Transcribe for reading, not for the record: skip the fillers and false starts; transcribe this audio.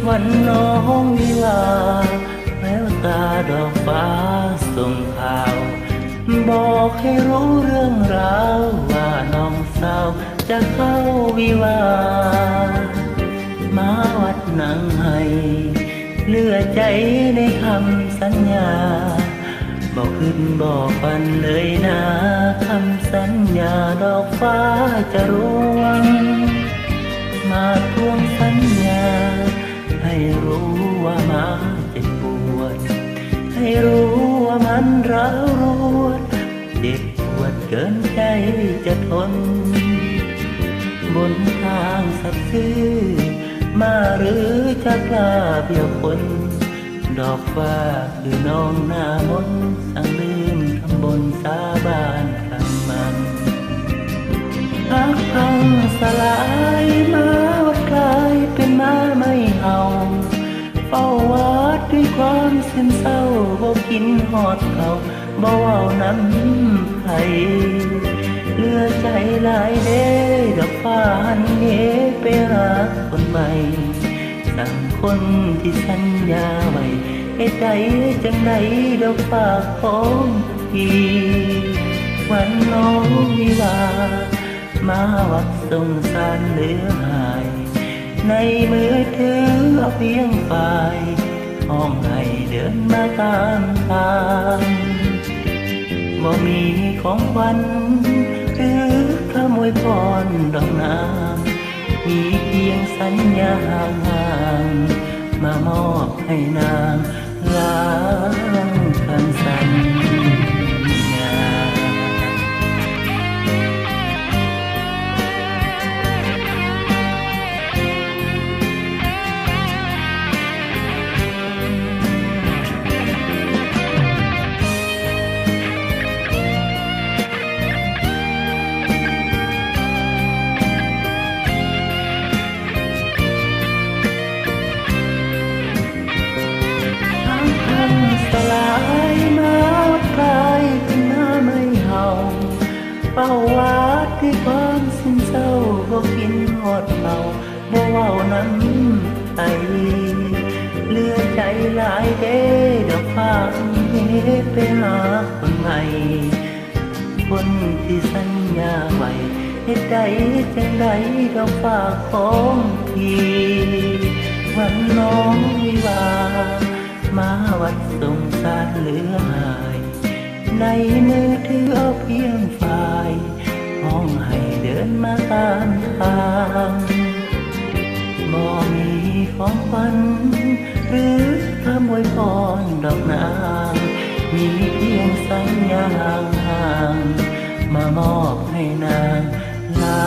วันน้องวิวาแววตาดอกฟ้าส่งข่าวบอกให้รู้เรื่องราวว่าน้องสาวจะเข้าวิวามาวัดนางไห้เหลือใจในคำสัญญาบอกขึ้นบอกปันเลยนะคำสัญญาดอกฟ้าจะร่วงมาทวงสัญญาให้รู้ว่ามาเจ็บปวดให้รู้ว่ามันร้าวรวดเจ็บปวดเกินใจจะทนบนทางสัตย์ซื่อมาหรือจะกล้าเบี่ยวคนดอกฟ้าคือน้องหน้ามนสั่งลืมคำบนสาบานคำมันหักพังสลายมาวัดกลายเป็นม้าไม่เห่าเฝ้าวัดด้วยความซึมเศร้าบ่กินหอดเขาบ่เว้าน้ำไผ่เหลือใจหลายเด้ดอกฟ้าหันเหไปรักคนใหม่สั่งคนที่สัญญาไว้เหตุใดจังใดดอกฟ้าของพี่วันน้องวิวามาวัดสงสารเหลือหายในมือถือเอาเพียงฝ่ายห้องให้เดินมาตามทางบ่มีของขวัญหรือขโมยพรดอกน้ำมีเพียงสัญญาห่างๆมามอบให้นางล้างคำสัญญาสลายมาวัดกลายเป็นหน้าไม่เห่าเฝ้าวัดด้วยความซึมเศร้าบ่กินหอดเขาบ่เว้าน้ำไอเหลือใจหลายเด้ดอกฟ้าเฮ็ดไปหาคนใหม่คนที่สัญญาไว้เหตุใดจังใดดอกฟ้าของพี่วันน้องวิวามาวัดสงสารเหลือหายในมือถือเอาเพียงฝ่ายห้องให้เดินมาตามทางบ่มีของขวัญหรือคำอวยพรดอกนางมีเพียงสัญญาห่างๆมามอบให้นางลา